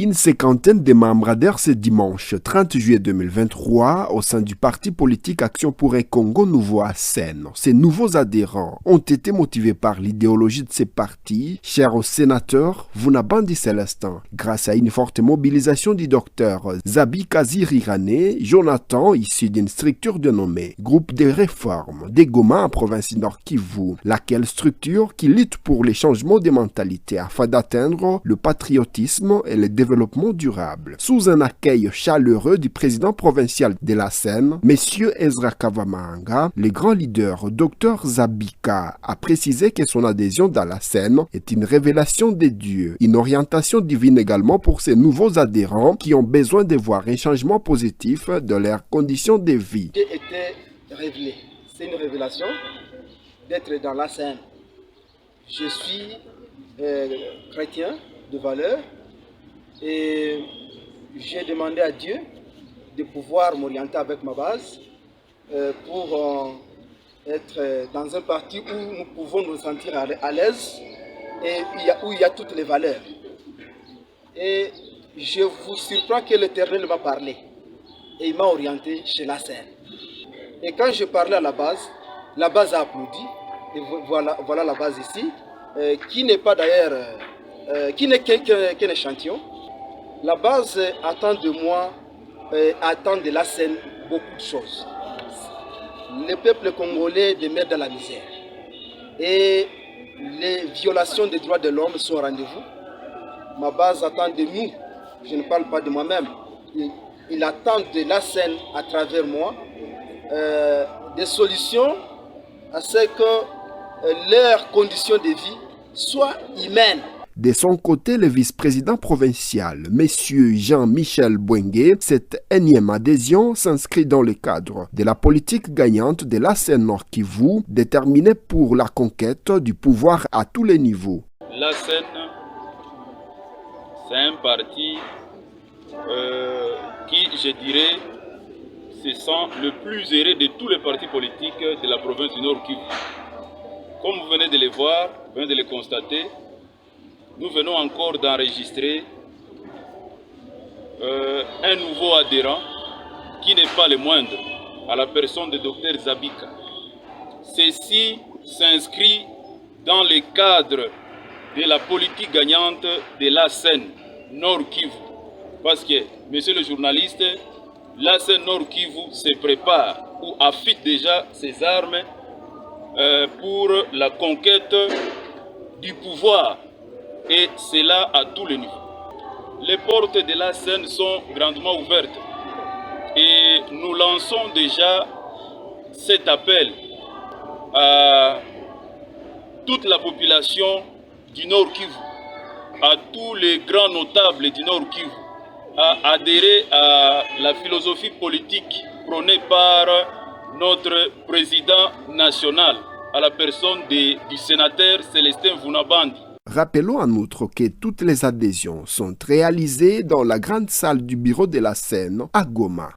Une cinquantaine de membres adhèrent ce dimanche 30 juillet 2023 au sein du parti politique Action pour un Congo Nouveau ASEN. Ces nouveaux adhérents ont été motivés par l'idéologie de ces partis, chers au sénateur Vunabandi Célestin, grâce à une forte mobilisation du docteur Zabi Kazirirane, Jonathan, issu d'une structure dénommée Groupe de réforme des Goma en province Nord Kivu, laquelle structure qui lutte pour les changements de mentalité afin d'atteindre le patriotisme et le développement durable. Sous un accueil chaleureux du président provincial de la Seine, M. Ezra Kavamanga, le grand leader Dr Zabika a précisé que son adhésion dans la Seine est une révélation de Dieu, une orientation divine également pour ces nouveaux adhérents qui ont besoin de voir un changement positif de leurs conditions de vie. Dieu était révélé. C'est une révélation d'être dans la Seine. Je suis chrétien de valeur. Et j'ai demandé à Dieu de pouvoir m'orienter avec ma base pour être dans un parti où nous pouvons nous sentir à l'aise et où il y a toutes les valeurs. Et je vous surprends que l'Éternel m'a parlé et il m'a orienté chez la Seine. Et quand je parlais à la base a applaudi. Et voilà la base ici, qui n'est pas d'ailleurs, qui n'est qu'un échantillon. La base attend de moi, attend de la Seine beaucoup de choses. Le peuple congolais demeure dans la misère. Et les violations des droits de l'homme sont au rendez-vous. Ma base attend de nous, je ne parle pas de moi-même, il attend de la Seine à travers moi des solutions à ce que leurs conditions de vie soient humaines. De son côté, le vice-président provincial, M. Jean-Michel Bouengue, cette énième adhésion s'inscrit dans le cadre de la politique gagnante de la Seine Nord Kivu, déterminée pour la conquête du pouvoir à tous les niveaux. La Seine, c'est un parti qui, je dirais, se sent le plus heureux de tous les partis politiques de la province du Nord Kivu. Comme vous venez de le voir, vous venez de le constater, nous venons encore d'enregistrer un nouveau adhérent qui n'est pas le moindre, à la personne de Dr Zabika. Ceci s'inscrit dans le cadre de la politique gagnante de la Seine Nord Kivu. Parce que, monsieur le journaliste, la Seine Nord Kivu se prépare ou affûte déjà ses armes pour la conquête du pouvoir. Et cela à tous les niveaux. Les portes de la Seine sont grandement ouvertes et nous lançons déjà cet appel à toute la population du Nord Kivu, à tous les grands notables du Nord Kivu, à adhérer à la philosophie politique prônée par notre président national, à la personne du sénateur Célestin Vunabandi. Rappelons en outre que toutes les adhésions sont réalisées dans la grande salle du bureau de la Seine à Goma.